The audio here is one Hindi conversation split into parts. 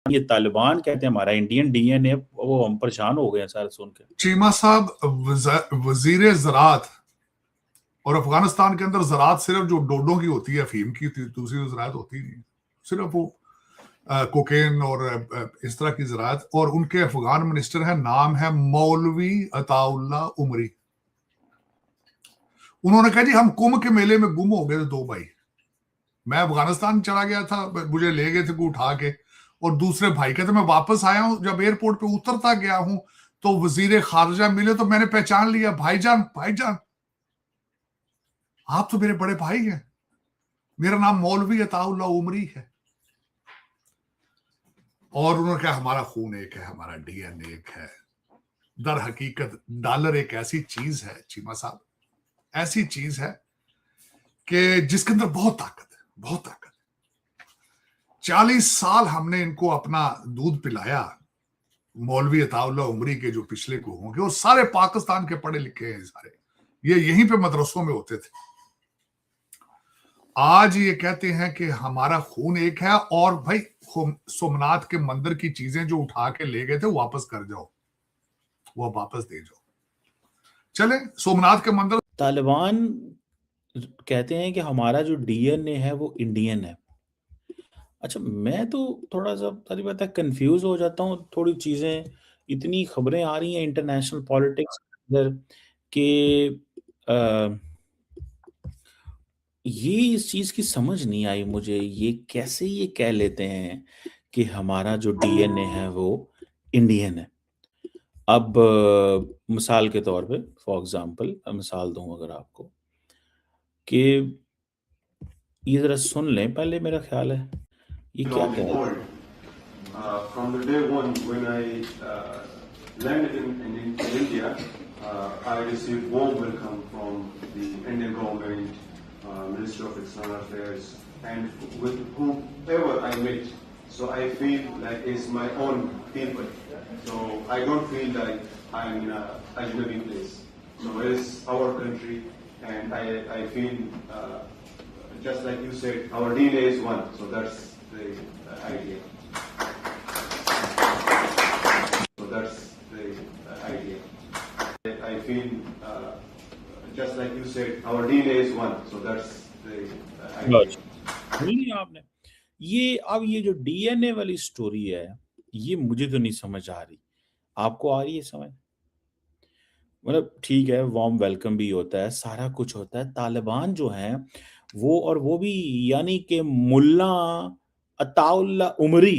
ये तालिबान कहते हैं हमारा इंडियन डीएनए, वो हम परेशान हो गए हैं सर सुन के। चीमा साहब वजीर ज़राअत, और अफगानिस्तान के अंदर ज़राअत सिर्फ जो डोडों की होती है, अफीम की, दूसरी ज़राअत होती नहीं, सिर्फ वो कोकेन और इस तरह की ज़राअत। और उनके अफगान मिनिस्टर है, नाम है मौलवी अताउल्ला उमरी। उन्होंने कहा जी हम कुंभ के मेले में गुम हो गए थे 2 भाई। मैं अफगानिस्तान चला गया था, मुझे ले गए थे को उठा के, और दूसरे भाई कहते मैं वापस आया हूं, जब एयरपोर्ट पे उतरता गया हूं तो वजीर खारजा मिले तो मैंने पहचान लिया, भाईजान भाईजान आप तो मेरे बड़े भाई हैं, मेरा नाम मौलवी अताउल्ला उमरी है। और उन्होंने कहा हमारा खून एक है, हमारा डीएनए एक है। दर हकीकत डॉलर एक ऐसी चीज है चीमा साहब, ऐसी चीज है कि जिसके अंदर बहुत ताकत है, बहुत ताकत। 40 साल हमने इनको अपना दूध पिलाया। मौलवी अताउल्ला उमरी के जो पिछले को होंगे वो सारे पाकिस्तान के पढ़े लिखे हैं सारे, ये यहीं पे मदरसों में होते थे। आज ये कहते हैं कि हमारा खून एक है, और भाई सोमनाथ के मंदिर की चीजें जो उठा के ले गए थे वापस कर जाओ, वो वापस दे जाओ। चले सोमनाथ के मंदिर। तालिबान कहते हैं कि हमारा जो डीएनए है वो इंडियन है। अच्छा, मैं तो थोड़ा सा सारी बात है कंफ्यूज हो जाता हूँ, थोड़ी चीजें, इतनी खबरें आ रही हैं इंटरनेशनल पॉलिटिक्स के अंदर कि ये इस चीज की समझ नहीं आई मुझे, ये कैसे ये कह लेते हैं कि हमारा जो डीएनए है वो इंडियन है। अब मिसाल के तौर पे, फॉर एग्जांपल मिसाल दूं अगर आपको, कि ये जरा सुन लें पहले, मेरा ख्याल है ये क्या कह रहे हैं। From the day one when I landed in India, I received warm welcome from the Indian government, Ministry of External Affairs, and with whoever I met. So I feel like it's my own people. So I don't feel like I'm in a ajnabi place. So it's our country, and I feel just like you said, our DNA is one. So that's the idea. So that's the idea. I feel just like you said, our DNA is one. So that's the idea. नहीं आपने ये जो डीएनए वाली स्टोरी है, ये मुझे तो नहीं समझ आ रही। आपको आ रही है समझ? मतलब ठीक है, वार्म वेलकम भी होता है, सारा कुछ होता है। तालिबान जो है वो भी यानी कि मुल्ला अताउल्ला उमरी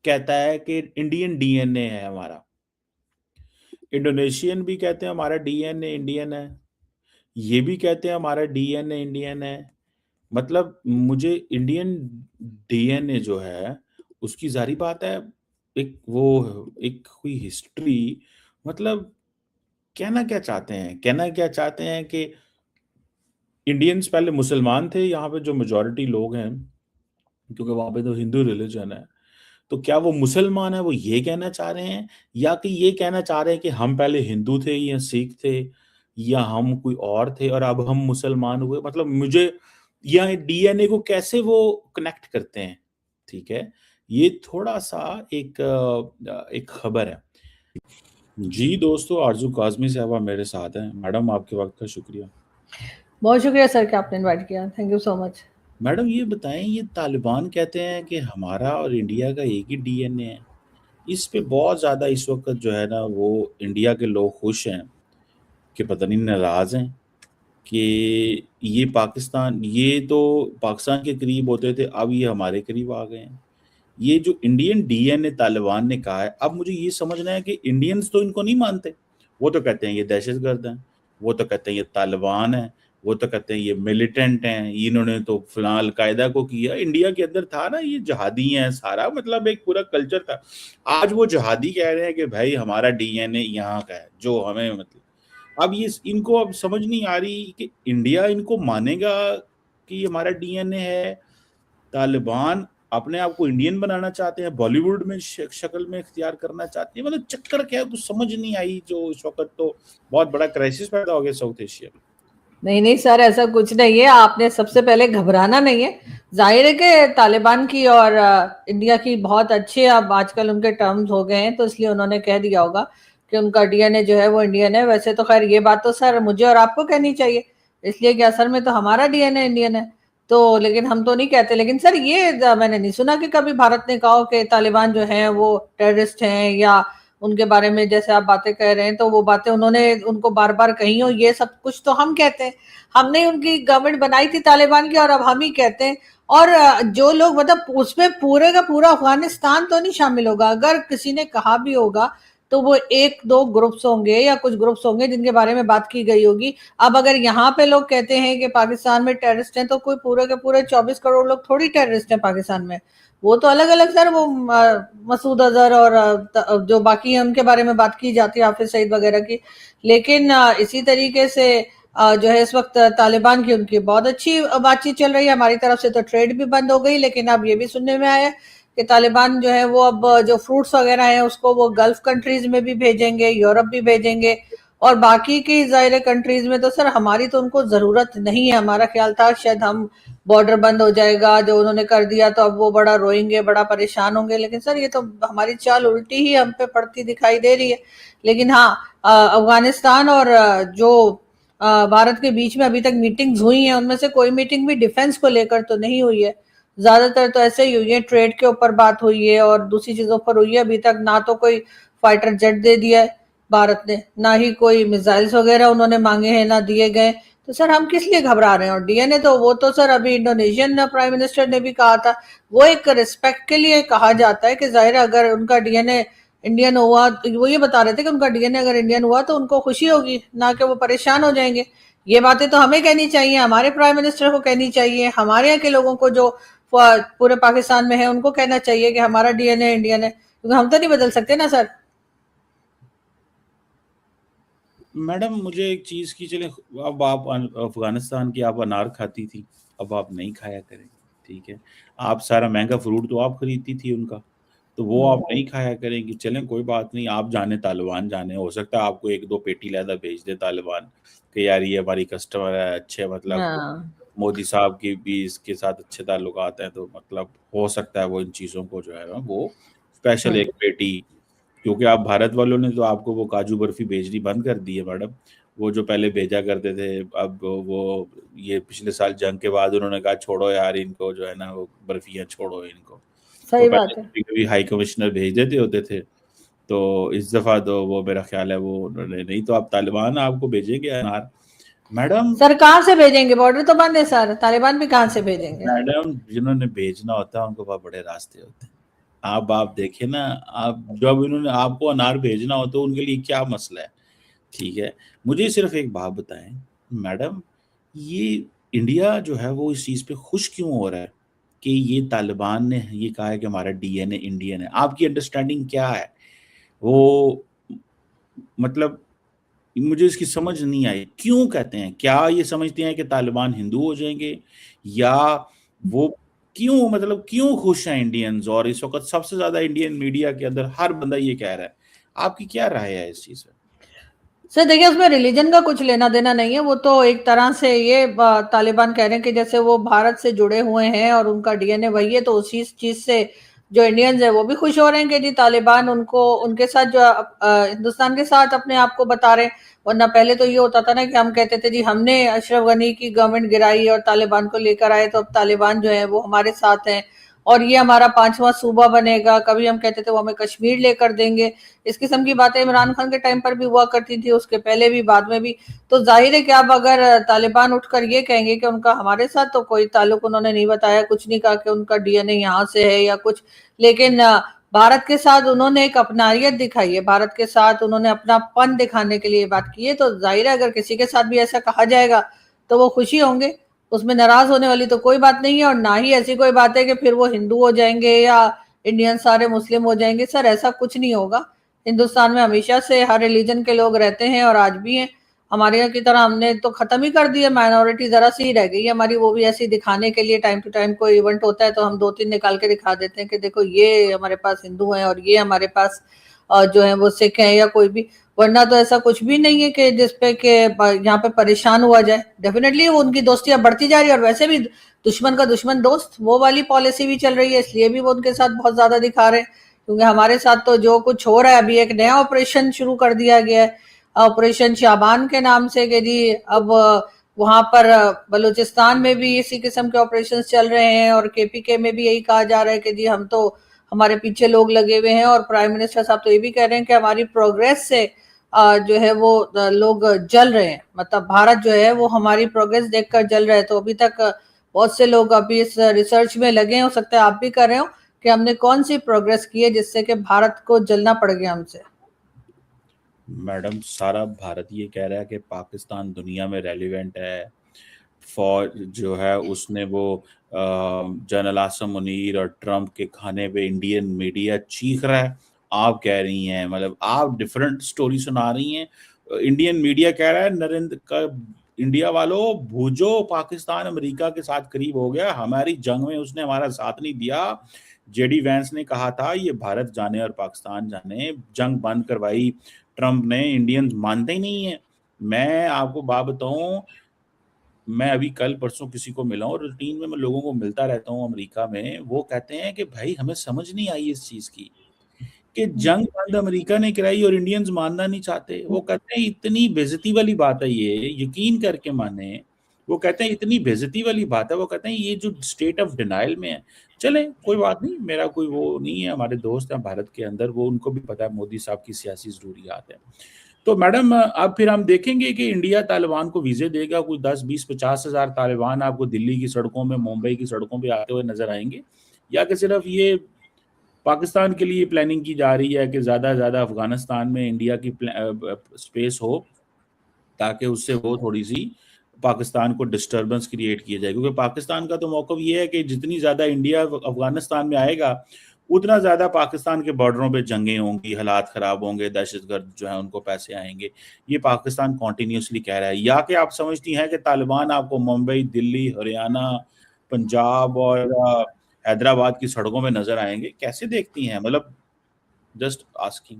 कहता है कि इंडियन डीएनए है हमारा। इंडोनेशियन भी कहते हैं हमारा डीएनए इंडियन है, ये भी कहते हैं हमारा डीएनए इंडियन है। मतलब मुझे इंडियन डीएनए जो है उसकी जारी बात है, एक कोई हिस्ट्री, मतलब कहना क्या चाहते हैं कि इंडियंस पहले मुसलमान थे, यहाँ पे जो मेजॉरिटी लोग हैं, क्योंकि वहां पे तो हिंदू रिलीजन है, तो क्या वो मुसलमान है, वो ये कहना चाह रहे हैं, या कि ये कहना चाह रहे हैं कि हम पहले हिंदू थे या सिख थे या हम कोई और थे और अब हम मुसलमान हुए? मतलब मुझे, या डीएनए को कैसे वो कनेक्ट करते हैं? ठीक है, ये थोड़ा सा एक खबर है जी। दोस्तों, आरजू काजमी साहबा मेरे साथ हैं। मैडम, आपके वक्त का शुक्रिया। बहुत शुक्रिया सर कि आपने इनवाइट किया, thank you so much. Madam ये बताएं, ये तालिबान कहते हैं कि हमारा और इंडिया का एक ही डीएनए है। इस पे बहुत ज़्यादा इस वक्त जो है ना, वो इंडिया के लोग खुश हैं कि पता नहीं नाराज़ हैं कि ये तो पाकिस्तान के करीब होते थे, अब ये हमारे करीब आ गए हैं। ये जो इंडियन डीएनए तालिबान ने कहा है, अब मुझे ये समझना है कि इंडियंस तो इनको नहीं मानते। वो तो कहते हैं ये दहशतगर्द हैं, वो तो कहते हैं ये तालिबान है, वो तो कहते हैं ये मिलिटेंट हैं, इन्होंने तो फलां अलकायदा को किया। इंडिया के अंदर था ना ये जहादी हैं सारा, मतलब एक पूरा कल्चर था। आज वो जहादी कह रहे हैं कि भाई हमारा डीएनए यहाँ का है, जो हमें मतलब, अब ये इनको अब समझ नहीं आ रही कि इंडिया इनको मानेगा कि हमारा डीएनए है। तालिबान अपने आप को इंडियन बनाना चाहते हैं, बॉलीवुड में शक्ल में इख्तियार करना चाहते हैं। मतलब चक्कर क्या है, कुछ समझ नहीं आई। जो इस वक्त तो बहुत बड़ा क्राइसिस पैदा हो गया साउथ एशिया में। नहीं नहीं सर, ऐसा कुछ नहीं है। आपने सबसे पहले घबराना नहीं है। जाहिर है कि तालिबान की और इंडिया की बहुत अच्छे अब आजकल उनके टर्म्स हो गए हैं, तो इसलिए उन्होंने कह दिया होगा कि उनका डीएनए जो है वो इंडियन है। वैसे तो खैर ये बात तो सर मुझे और आपको कहनी चाहिए, इसलिए कि असल में तो हमारा डीएनए इंडियन है। तो लेकिन हम तो नहीं कहते। लेकिन सर ये मैंने नहीं सुना कि कभी भारत ने कहा हो कि तालिबान जो है वो टेररिस्ट हैं, या उनके बारे में जैसे आप बातें कह रहे हैं तो वो बातें उन्होंने उनको बार बार कही हो। ये सब कुछ तो हम कहते हैं। हमने उनकी गवर्नमेंट बनाई थी तालिबान की, और अब हम ही कहते हैं। और जो लोग मतलब उसमें पूरे का पूरा अफगानिस्तान तो नहीं शामिल होगा। अगर किसी ने कहा भी होगा तो वो एक दो ग्रुप्स होंगे या कुछ ग्रुप्स होंगे जिनके बारे में बात की गई होगी। अब अगर यहाँ पे लोग कहते हैं कि पाकिस्तान में टेररिस्ट हैं, तो कोई पूरे के पूरे 24 करोड़ लोग थोड़ी टेररिस्ट हैं पाकिस्तान में। वो तो अलग अलग सर, वो मसूद अजहर और जो बाकी हैं उनके बारे में बात की जाती है, हाफिज सईद वगैरह की। लेकिन इसी तरीके से जो है इस वक्त तालिबान की उनकी बहुत अच्छी बातचीत चल रही है। हमारी तरफ से तो ट्रेड भी बंद हो गई, लेकिन अब ये भी सुनने में आया कि तालिबान जो है वो अब जो फ्रूट्स वगैरह हैं उसको वो गल्फ कंट्रीज में भी भेजेंगे, यूरोप भी भेजेंगे। और बाकी की जाहिर कंट्रीज में तो सर हमारी तो उनको जरूरत नहीं है। हमारा ख्याल था शायद हम बॉर्डर बंद हो जाएगा, जो उन्होंने कर दिया, तो अब वो बड़ा रोएंगे, बड़ा परेशान होंगे। लेकिन सर ये तो हमारी चाल उल्टी ही हम पे पड़ती दिखाई दे रही है। लेकिन हाँ, अफगानिस्तान और जो भारत के बीच में अभी तक मीटिंग्स हुई हैं, उनमें से कोई मीटिंग भी डिफेंस को लेकर तो नहीं हुई है। ज्यादातर तो ऐसे ही हुई है, ट्रेड के ऊपर बात हुई है और दूसरी चीजों पर हुई है। अभी तक ना तो कोई फाइटर जेट दे दिया है भारत ने, ना ही कोई मिसाइल्स वगैरह उन्होंने मांगे हैं, ना दिए गए। तो सर हम किस लिए घबरा रहे हैं? और डीएनए तो वो तो सर अभी इंडोनेशियन प्राइम मिनिस्टर ने भी कहा था, वो एक रिस्पेक्ट के लिए कहा जाता है कि जाहिर है अगर उनका डीएनए इंडियन हुआ, वो ये बता रहे थे कि उनका डीएनए अगर इंडियन हुआ तो उनको खुशी होगी, ना कि वो परेशान हो जाएंगे। ये बातें तो हमें कहनी चाहिए, हमारे प्राइम मिनिस्टर को कहनी चाहिए, हमारे यहाँ के लोगों को जो पूरे पाकिस्तान में है उनको कहना चाहिए कि हमारा डीएनए इंडियन है, क्योंकि हम तो नहीं बदल सकते ना सर। मैडम मुझे एक चीज़ की, चले अब आप अफगानिस्तान की आप अनार खाती थी, अब आप नहीं खाया करें, ठीक है। आप सारा महंगा फ्रूट तो आप खरीदती थी उनका, तो वो आप नहीं खाया करेंगी। चलें कोई बात नहीं, आप जाने तालिबान जाने, हो सकता है आपको एक दो पेटी लहदा भेज दे तालिबान कि यार ये हमारी कस्टमर है अच्छे, मतलब हाँ मोदी साहब की भी इसके साथ अच्छे ताल्लुकात हैं, तो मतलब हो सकता है वो इन चीज़ों को जो है ना वो स्पेशल एक पेटी, क्योंकि आप भारत वालों ने तो आपको वो काजू बर्फी भेजनी बंद कर दी है मैडम। वो जो पहले भेजा करते थे, अब वो ये पिछले साल जंग के बाद उन्होंने कहा छोड़ो यार इनको, जो है ना वो बर्फियाँ छोड़ो इनको। वो सही पहले बात है। कभी कभी हाई कमिश्नर भेज देते होते थे, तो इस दफ़ा तो वो मेरा ख्याल है वो उन्होंने नहीं, तो आप तालिबान आपको भेजेंगे अनार मैडम। सर कहाँ से भेजेंगे? बॉर्डर तो बंद है सर, तालिबान भी कहाँ से भेजेंगे? मैडम जिन्होंने भेजना होता है उनके पास बड़े रास्ते होते हैं। आप देखें ना, आप जब इन्होंने आपको अनार भेजना हो तो उनके लिए क्या मसला है, ठीक है। मुझे सिर्फ एक बात बताएं मैडम, ये इंडिया जो है वो इस चीज़ पे खुश क्यों हो रहा है कि ये तालिबान ने ये कहा है कि हमारा डीएनए इंडियन है? आपकी अंडरस्टैंडिंग क्या है? वो मतलब मुझे इसकी समझ नहीं आई, क्यों कहते हैं? क्या ये समझते हैं कि तालिबान हिंदू हो जाएंगे, या वो क्यों, मतलब क्यों खुश हैं इंडियंस? और इस वक्त सबसे ज्यादा इंडियन मीडिया के अंदर हर बंदा ये कह रहा है। आपकी क्या राय है इस चीज पे? सर देखिए, उसमें रिलीजन का कुछ लेना देना नहीं है। वो तो एक तरह से ये तालिबान कह रहे हैं कि जैसे वो भारत से जुड़े हुए हैं और उनका डीएनए वही है, तो उसी चीज से जो इंडियंस है वो भी खुश हो रहे हैं कि जी तालिबान उनको उनके साथ जो हिंदुस्तान के साथ अपने आप को बता रहे हैं। वरना पहले तो ये होता था ना कि हम कहते थे जी हमने अशरफ गनी की गवर्नमेंट गिराई और तालिबान को लेकर आए, तो अब तालिबान जो है वो हमारे साथ हैं और ये हमारा 5वां सूबा बनेगा। कभी हम कहते थे वो हमें कश्मीर लेकर देंगे। इस किस्म की बातें इमरान खान के टाइम पर भी हुआ करती थी, उसके पहले भी, बाद में भी। तो जाहिर है कि अब अगर तालिबान उठकर ये कहेंगे कि उनका हमारे साथ तो कोई ताल्लुक, उन्होंने नहीं बताया, कुछ नहीं कहा कि उनका डीएनए यहाँ से है या कुछ, लेकिन भारत के साथ उन्होंने एक अपनारियत दिखाई है, भारत के साथ उन्होंने अपनापन दिखाने के लिए बात की है। तो जाहिर है अगर किसी के साथ भी ऐसा कहा जाएगा तो वो खुशी होंगे, उसमें नाराज होने वाली तो कोई बात नहीं है। और ना ही ऐसी कोई बात है कि फिर वो हिंदू हो जाएंगे या इंडियन सारे मुस्लिम हो जाएंगे। सर ऐसा कुछ नहीं होगा। हिंदुस्तान में हमेशा से हर रिलीजन के लोग रहते हैं और आज भी हैं। हमारे यहाँ की तरह हमने तो खत्म ही कर दी है, माइनॉरिटी जरा सी ही रह गई है हमारी, वो भी ऐसी दिखाने के लिए। टाइम टू टाइम कोई इवेंट होता है तो हम 2-3 निकाल के दिखा देते हैं कि देखो ये हमारे पास हिंदू हैं और ये हमारे पास जो है वो सिख हैं या कोई भी। वरना तो ऐसा कुछ भी नहीं है कि जिसपे के यहाँ पे परेशान हुआ जाए। डेफिनेटली उनकी दोस्तियां बढ़ती जा रही है, और वैसे भी दुश्मन का दुश्मन दोस्त, वो वाली पॉलिसी भी चल रही है, इसलिए भी वो उनके साथ बहुत ज्यादा दिखा रहे हैं। क्योंकि हमारे साथ तो जो कुछ हो रहा है, अभी एक नया ऑपरेशन शुरू कर दिया गया है, ऑपरेशन शाबान के नाम से, कि जी अब वहां पर बलूचिस्तान में भी इसी किस्म के ऑपरेशन चल रहे हैं, और केपीके में भी यही कहा जा रहा है कि जी हम तो, हमारे पीछे लोग लगे हुए हैं, और प्राइम मिनिस्टर साहब तो ये भी कह रहे हैं कि हमारी प्रोग्रेस से जो है वो लोग जल रहे हैं, मतलब भारत जो है वो हमारी प्रोग्रेस देखकर जल रहा है। तो अभी तक बहुत से लोग अभी इस रिसर्च में लगे हैं, हो सकता है आप भी कर रहे हो, कि हमने कौन सी प्रोग्रेस की है जिससे कि भारत को जलना पड़ गया हमसे। मैडम, सारा भारत ये कह रहा है कि पाकिस्तान दुनिया में रेलिवेंट है। फौज जो है उसने वो जनरल आसम मुनीर और ट्रम्प के खाने पे इंडियन मीडिया चीख रहा है। आप कह रही हैं, मतलब आप डिफरेंट स्टोरी सुना रही हैं। इंडियन मीडिया कह रहा है नरेंद्र का, इंडिया वालों भूजो, पाकिस्तान अमेरिका के साथ करीब हो गया, हमारी जंग में उसने हमारा साथ नहीं दिया। जेडी वैंस ने कहा था ये भारत जाने और पाकिस्तान जाने, जंग बंद करवाई ट्रम्प ने, इंडियंस मानते ही नहीं है। मैं आपको बात बताऊं, मैं अभी कल परसों किसी को मिला हूँ, रूटीन में मैं लोगों को मिलता रहता हूँ अमेरिका में, वो कहते हैं कि भाई हमें समझ नहीं आई इस चीज की कि जंग बंद अमेरिका ने कराई और इंडियंस मानना नहीं चाहते। वो कहते हैं इतनी बेइज्जती वाली बात है ये, यकीन करके माने। वो कहते हैं इतनी बेइज्जती वाली बात है। वो कहते हैं ये जो स्टेट ऑफ डिनाइल में है। चले कोई बात नहीं, मेरा कोई वो नहीं है, हमारे दोस्त हैं भारत के अंदर, वो उनको भी पता है मोदी साहब की सियासी जरूरियात है। तो मैडम अब फिर हम देखेंगे कि इंडिया तालिबान को वीजे देगा, कोई 10, 20, 50 हजार तालिबान आपको दिल्ली की सड़कों में, मुंबई की सड़कों पे आते हुए नजर आएंगे, या कि सिर्फ ये पाकिस्तान के लिए प्लानिंग की जा रही है कि ज़्यादा से ज़्यादा अफगानिस्तान में इंडिया की स्पेस हो, ताकि उससे वो थोड़ी सी पाकिस्तान को डिस्टर्बेंस क्रिएट किया जाए। क्योंकि पाकिस्तान का तो मौक़िफ़ ये है कि जितनी ज़्यादा इंडिया अफगानिस्तान में आएगा, उतना ज़्यादा पाकिस्तान के बॉर्डरों पे जंगें होंगी, हालात ख़राब होंगे, दहशतगर्द जो है उनको पैसे आएंगे। ये पाकिस्तान कॉन्टीन्यूसली कह रहा है। या कि आप समझती हैं कि तालिबान आपको मुंबई, दिल्ली, हरियाणा, पंजाब और हैदराबाद की सड़कों में नजर आएंगे? कैसे देखती हैं, मतलब जस्ट आस्किंग।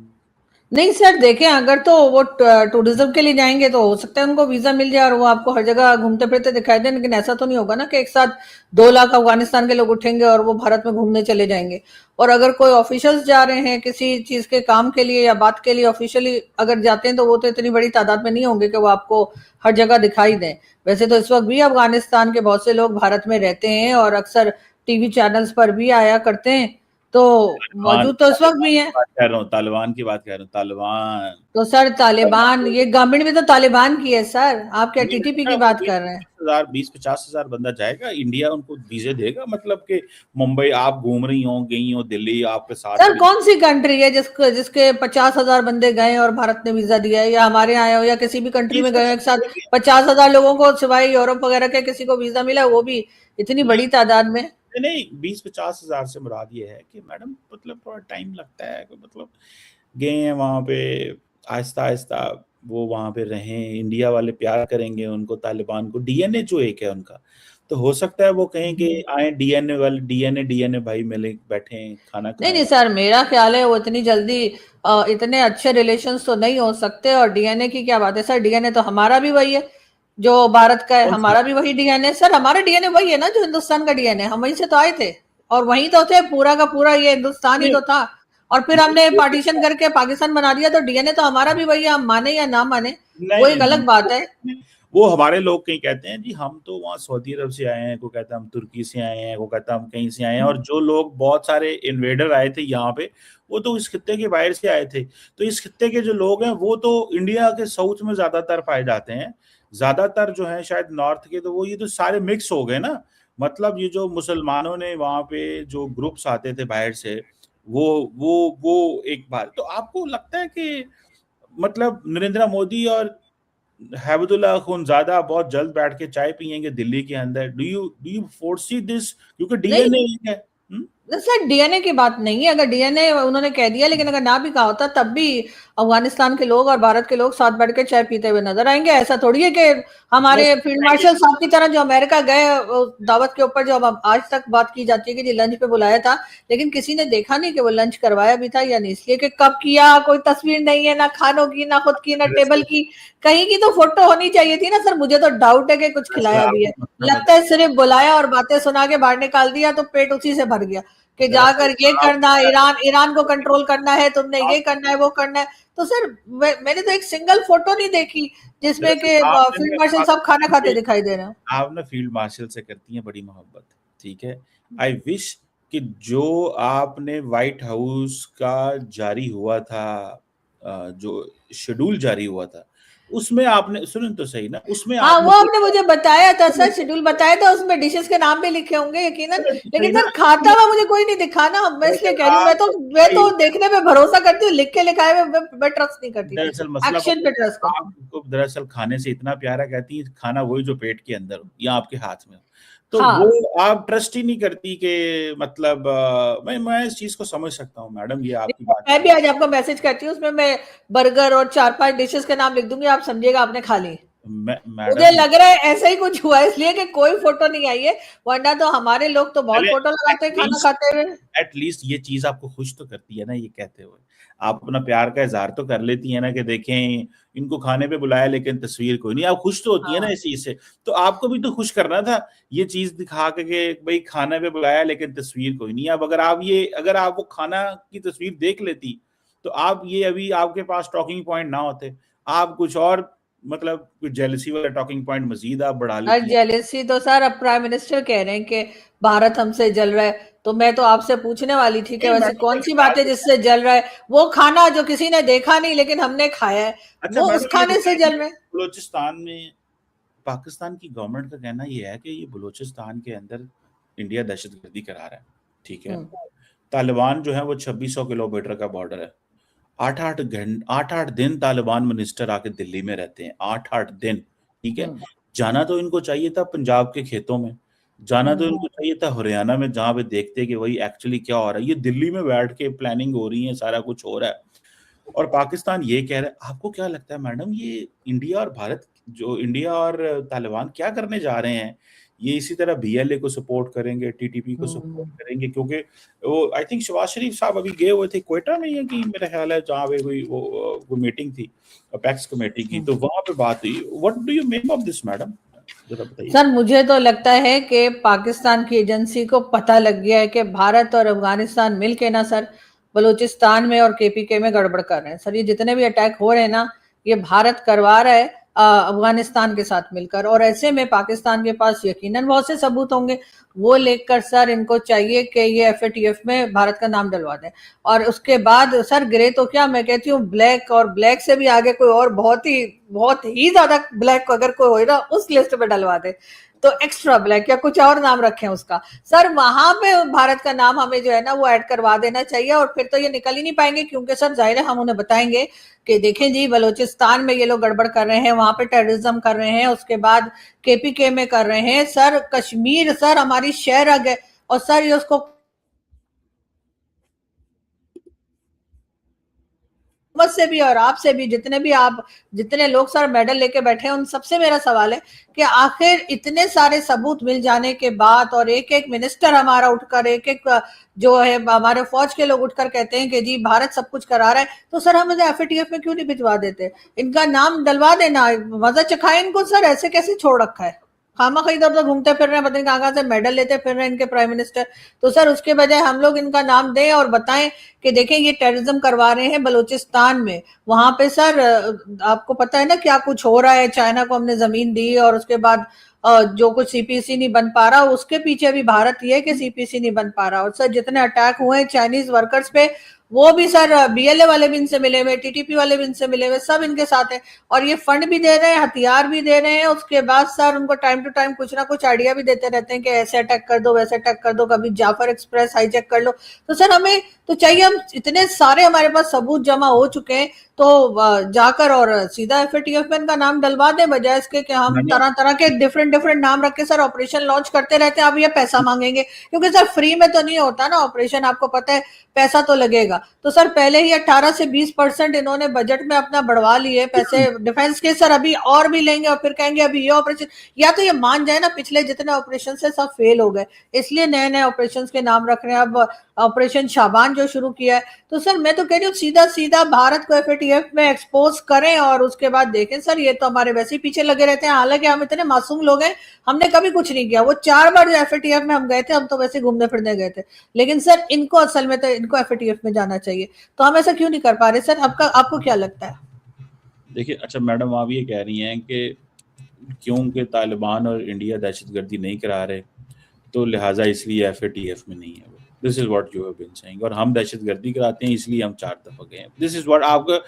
नहीं सर, देखें, अगर तो वो टूरिज्म के लिए जाएंगे तो हो सकता है उनको वीजा मिल जाए और वो आपको हर जगह घूमते फिरते दिखाई दे, लेकिन ऐसा तो नहीं होगा ना कि एक साथ 2 लाख अफगानिस्तान के लोग उठेंगे और वो भारत में घूमने चले जाएंगे। और अगर कोई ऑफिशियल्स जा रहे हैं किसी चीज के काम के लिए या बात के लिए, ऑफिशियली अगर जाते हैं, तो वो तो इतनी बड़ी तादाद में नहीं होंगे कि वो आपको हर जगह दिखाई दें। वैसे तो इस वक्त भी अफगानिस्तान के बहुत से लोग भारत में रहते हैं और अक्सर टीवी चैनल्स पर भी आया करते हैं, तो मौजूद तो इस वक्त भी है। तालिबान की बात कह रहा हूँ, तालिबान। तो सर तालिबान, ये गवर्नमेंट भी तो तालिबान की है सर, आप क्या टीटीपी की बात कर रहे हैं? 20-50 हजार बंदा जाएगा, इंडिया उनको वीजे देगा? मतलब कि मुंबई आप घूम रही हो, गई हो, दिल्ली आपके साथ। सर कौन सी कंट्री है जिसके 50,000 बंदे गए और भारत ने वीजा दिया है, या हमारे आए हो या किसी भी कंट्री में गए एक साथ 50,000 लोगों को, सिवाय यूरोप वगैरह के, किसी को वीजा मिला, वो भी इतनी बड़ी तादाद में? नहीं, 20-50 हजार से मुराद ये है कि मैडम मतलब थोड़ा टाइम लगता है, मतलब गए हैं वहां पे, आहिस्ता आहिस्ता वो वहां पे रहें, इंडिया वाले प्यार करेंगे उनको, तालिबान को, डीएनए जो एक है उनका, तो हो सकता है वो कहें कि आए डीएनए वाले, डीएनए भाई मिले, बैठे खाना खाएं। नहीं सर, मेरा ख्याल है वो इतनी जल्दी इतने अच्छे रिलेशंस तो नहीं हो सकते। और डीएनए की क्या बात है सर, डीएनए तो हमारा भी वही है जो भारत का है, हमारा भी वही डीएनए सर, हमारा डीएनए वही है ना जो हिंदुस्तान का डीएनए, हम वहीं से तो आए थे और वहीं तो थे, पूरा का पूरा ये हिंदुस्तान ही तो था, और फिर हमने पार्टीशन करके पाकिस्तान बना दिया, तो डीएनए तो हमारा भी वही है, हम माने या ना माने वो एक अलग बात है। वो हमारे लोग कहीं कहते हैं जी हम तो वहाँ सऊदी अरब से आए हैं, कोई कहता है हम तुर्की से आए हैं, कोई कहता है हम कहीं से आए हैं, और जो लोग बहुत सारे इन्वेडर आए थे यहाँ पे, वो तो इस खित्ते के बाहर से आए थे। तो इस खित्ते के जो लोग हैं वो तो इंडिया के साउथ में ज्यादातर पाए जाते हैं, ज्यादातर जो है शायद नॉर्थ के, तो वो ये तो सारे मिक्स हो गए ना। मतलब ये जो मुसलमानों ने वहाँ पे जो ग्रुप्स आते थे बाहर से, वो एक बार, तो आपको लगता है कि मतलब नरेंद्र मोदी और हैबतुल्ला अखुंज़ादा बहुत जल्द बैठ के चाय पियेंगे दिल्ली के अंदर? Do you foresee this? क्योंकि डीएनए है। सर डीएनए की बात नहीं है, अगर डीएनए उन्होंने कह दिया, लेकिन अगर ना भी कहा होता तब भी अफगानिस्तान के लोग और भारत के लोग साथ बैठ के चाय पीते हुए नजर आएंगे। ऐसा थोड़ी है कि हमारे फील्ड मार्शल साहब की तरह जो अमेरिका गए दावत के ऊपर, जो आज तक बात की जाती है कि जी लंच पे बुलाया था, लेकिन किसी ने देखा नहीं कि वो लंच करवाया भी था या नहीं, इसलिए कि कब किया कोई तस्वीर नहीं है, ना खानों की, ना खुद की, ना टेबल की, कहीं की तो फोटो होनी चाहिए थी ना सर। मुझे तो डाउट है कि कुछ खिलाया भी है, लगता है सिर्फ बुलाया और बातें सुना के बाहर निकाल दिया तो पेट उसी से भर गया कि जाकर ये करना, ईरान को कंट्रोल करना है, तुमने ये करना है, वो करना है। तो सर मैंने तो एक सिंगल फोटो नहीं देखी जिसमें कि फील्ड मार्शल साहब खाना खाते दिखाई दे रहे हैं। आप ना फील्ड मार्शल से करती हैं बड़ी मोहब्बत, ठीक है। आई विश कि जो आपने व्हाइट हाउस का जारी हुआ था, जो शेड्यूल जारी हुआ था, उसमें आपने सुन तो सही ना, उसमें हाँ वो आपने मुझे बताया था सर, शेड्यूल बताया था, उसमें डिशेस के नाम भी लिखे होंगे यकीनन, लेकिन सर खाता हुआ मुझे कोई नहीं दिखा ना। मैं इसलिए कह रही हूँ, मैं तो देखने पे भरोसा करती हूँ, लिख के लिखाए में मैं ट्रस्ट नहीं करती, दरअसल मसला एक्शन पे ट्रस्ट करती हूँ। आपको दरअसल खाने से इतना प्यारा, कहती है खाना वही जो पेट के अंदर हो या आपके हाथ में हो, तो हाँ। वो आप ट्रस्ट ही नहीं करती कि मतलब मैं इस चीज को समझ सकता हूँ मैडम, ये आपकी बात। मैं भी आज आपको मैसेज करती हूँ, उसमें मैं बर्गर और 4-5 डिशेस के नाम लिख दूंगी, आप समझिएगा आपने खा ली। मुझे लग रहा है ऐसा ही कुछ हुआ, इसलिए कि कोई फोटो नहीं आई है, वरना तो हमारे लोग तो बहुत फोटो लगाते हैं खाना खाते हुए। एटलीस्ट ये चीज आपको खुश तो करती है ना, ये कहते हुए आप अपना प्यार का इजहार तो कर लेती है ना कि देखें इनको खाने पे बुलाया लेकिन तस्वीर कोई नहीं, आप खुश तो होती है ना इस चीज से। तो आपको भी तो खुश करना था ये चीज दिखा के भाई खाने पे बुलाया लेकिन तस्वीर कोई नहीं। अब अगर आप वो खाना की तस्वीर देख लेती तो आप ये अभी आपके पास टॉकिंग पॉइंट ना होते, आप कुछ और मतलब कुछ जेलसी वाला टॉकिंग पॉइंट मजीद आप बढ़ा लेती। जेलसी तो सर अब प्राइम मिनिस्टर कह रहे हैं कि भारत हमसे जल रहा है, तो मैं तो आपसे पूछने वाली थी कि वैसे कौन सी बात है जिससे जल रहा है? वो खाना जो किसी ने देखा नहीं लेकिन हमने खाया है, अच्छा, वो उस खाने से जल रहे हैं। बलूचिस्तान में पाकिस्तान की गवर्नमेंट का कहना ये है कि ये बलूचिस्तान के अंदर इंडिया दहशतगर्दी करा रहा है, ठीक है। तालिबान जो है वो 2600 किलोमीटर का बॉर्डर है, 8-8 दिन तालिबान मिनिस्टर आके दिल्ली में रहते हैं, 8-8 दिन, ठीक है। जाना तो इनको चाहिए था पंजाब के खेतों में, जाना तो इनको चाहिए था हरियाणा में, जहां पे देखते कि वही एक्चुअली क्या हो रहा है। ये दिल्ली में बैठ के प्लानिंग हो रही है, सारा कुछ हो रहा है, और पाकिस्तान ये कह रहा है। आपको क्या लगता है मैडम, ये इंडिया और तालिबान क्या करने जा रहे हैं? ये इसी तरह बीएलए को सपोर्ट करेंगे, टीटीपी को सपोर्ट करेंगे, क्योंकि वो आई थिंक शहबाज शरीफ साहब अभी गए हुए थे क्वेटा में, कि मेरा ख्याल है जहाँ पे वो मीटिंग थी अपेक्स कमेटी की, तो वहां पे बात हुई। What do you make of this madam, जरा बताइए। सर मुझे तो लगता है कि पाकिस्तान की एजेंसी को पता लग गया है कि भारत और अफगानिस्तान मिलके ना सर बलूचिस्तान में और केपीके में गड़बड़ कर रहे हैं। सर ये जितने भी अटैक हो रहे हैं ना, ये भारत करवा रहा है अफगानिस्तान के साथ मिलकर, और ऐसे में पाकिस्तान के पास यकीनन बहुत से सबूत होंगे, वो लेकर सर इनको चाहिए कि ये एफएटीएफ में भारत का नाम डलवा दें। और उसके बाद सर गिरे तो क्या, मैं कहती हूँ ब्लैक, और ब्लैक से भी आगे कोई और बहुत ही ज्यादा ब्लैक अगर कोई हो ना उस लिस्ट में डलवा दे, तो एक्स्ट्रा ब्लैक या कुछ और नाम रखें उसका, सर वहां पे भारत का नाम हमें जो है ना वो ऐड करवा देना चाहिए। और फिर तो ये निकल ही नहीं पाएंगे, क्योंकि सर जाहिर है हम उन्हें बताएंगे कि देखें जी बलूचिस्तान में ये लोग गड़बड़ कर रहे हैं, वहां पे टेररिज्म कर रहे हैं, उसके बाद केपीके में कर रहे हैं। सर कश्मीर सर हमारी शहर है, और सर ये उसको से भी और आपसे भी, जितने लोग सर मेडल लेके बैठे हैं, उन सबसे मेरा सवाल है कि आखिर इतने सारे सबूत मिल जाने के बाद और एक एक मिनिस्टर हमारा उठकर, एक एक जो है हमारे फौज के लोग उठकर कहते हैं कि जी भारत सब कुछ करा रहा है, तो सर हम एफएटीएफ में क्यों नहीं भिजवा देते? इनका नाम डलवा देना, मजा चखाए इनको। सर ऐसे कैसे छोड़ रखा है? खामा इधर उधर घूमते फिर रहे हैं, पता नहीं कहाँ से मेडल लेते फिर रहे हैं इनके प्राइम मिनिस्टर। तो सर उसके बजाय हम लोग इनका नाम दें और बताएं कि देखें ये टेररिज्म करवा रहे हैं बलूचिस्तान में। वहां पे सर आपको पता है ना क्या कुछ हो रहा है, चाइना को हमने जमीन दी और उसके बाद जो कुछ सीपीसी नहीं बन पा रहा, उसके पीछे भी भारत ये कि सीपीसी नहीं बन पा रहा। और सर जितने अटैक हुए चाइनीज वर्कर्स पे, वो भी सर बीएलए वाले भी इनसे मिले हुए, टीटीपी वाले भी इनसे मिले हुए, सब इनके साथ है, और ये फंड भी दे रहे हैं, हथियार भी दे रहे हैं। उसके बाद सर उनको टाइम टू टाइम कुछ ना कुछ आइडिया भी देते रहते हैं कि ऐसे अटैक कर दो, वैसे अटैक कर दो, कभी जाफर एक्सप्रेस हाईजैक कर लो। तो सर हमें तो चाहिए हम इतने सारे हमारे पास सबूत जमा हो चुके हैं तो जाकर और सीधा FATF में इनका नाम डलवा दें, बजाय इसके कि हम तरह तरह के डिफरेंट नाम रख के सर ऑपरेशन लॉन्च करते रहते हैं, अब ये पैसा मांगेंगे, क्योंकि सर फ्री में तो नहीं होता ना ऑपरेशन, आपको पता है पैसा तो लगेगा। तो सर पहले ही 18 से 20% इन्होंने बजट में अपना बढ़वा लिए पैसे डिफेंस के, सर अभी और भी लेंगे और फिर कहेंगे अभी ये ऑपरेशन, या तो ये मान जाए ना पिछले जितने ऑपरेशन से सब फेल हो गए, इसलिए नए नए ऑपरेशन के नाम रख रहे हैं। अब ऑपरेशन शाबान जो शुरू किया है, तो सर मैं तो कह रही हूँ सीधा सीधा भारत को FATF में एक्सपोज करें और उसके बाद देखें। सर ये तो हमारे वैसे ही पीछे लगे रहते हैं, हालांकि हम इतने मासूम लोग हैं, हमने कभी कुछ नहीं किया। वो 4 बार जो FATF में हम गए थे, हम तो वैसे घूमने फिरने गए थे, लेकिन सर इनको असल में तो इनको FATF में जाना चाहिए। तो हम ऐसा क्यों नहीं कर पा रहे सर? आपको क्या लगता है? देखिए, अच्छा मैडम, आप ये कह रही हैं कि क्योंकि तालिबान और इंडिया दहशतगर्दी नहीं करा रहे तो लिहाजा इसलिए FATF में नहीं है। This is what you have been saying, और हम दहशतगर्दी कराते हैं इसलिए हम 4 दफा गए हैं। दिस इज व्हाट आपका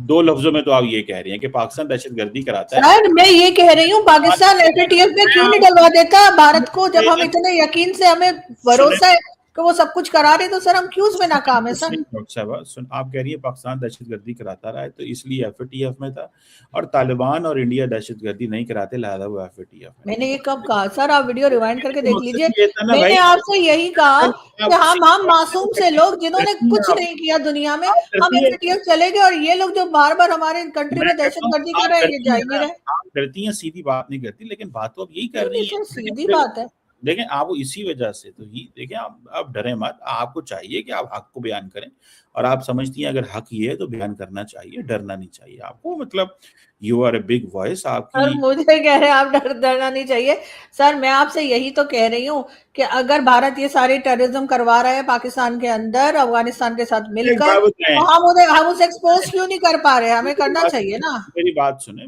2 लफ्जों में तो आप ये कह रही हैं कि पाकिस्तान दहशतगर्दी कराता है। सर मैं ये कह रही हूँ पाकिस्तान FATF में क्यों नहीं डलवा देता भारत को, जब हम इतने यकीन से हमें भरोसा है कि वो सब कुछ करा रहे, तो सर हम क्यों उसमें नाकाम है सर? आप कह रही है पाकिस्तान दहशतगर्दी कराता रहा है तो इसलिए FATF में था, और तालिबान और इंडिया दहशतगर्दी नहीं कराते लिहाजा वो FATF में। मैंने ये कब कहा सर? आप वीडियो रिवाइंड करके देख लीजिए। मैंने आपसे यही कहा कि हम मासूम से लोग जिन्होंने कुछ नहीं किया दुनिया में, हम FATF चले गए, और ये लोग जो बार बार हमारे कंट्री में दहशतगर्दी कर रहे हैं, ये जा ही नहीं रहे। आप डरती हैं, सीधी बात नहीं करती, लेकिन बात तो अब यही कर रही है। सीधी बात है। देखें, आप इसी वजह से तो ही देखें, आप डरे मत। आपको चाहिए कि आप हक को बयान करें, और आप समझती हैं अगर हक ये है तो बयान करना चाहिए, डरना नहीं चाहिए आपको। मतलब you are a big voice आपकी। सर मुझे कह रहे हैं आप डरना नहीं चाहिए। सर मैं आपसे यही तो कह रही हूँ कि अगर भारत ये सारे टेररिज्म करवा रहा है पाकिस्तान के अंदर अफगानिस्तान के साथ मिलकर, तो हम उसे एक्सपोज क्यों नहीं कर पा रहे? हमें करना चाहिए ना। मेरी बात सुने,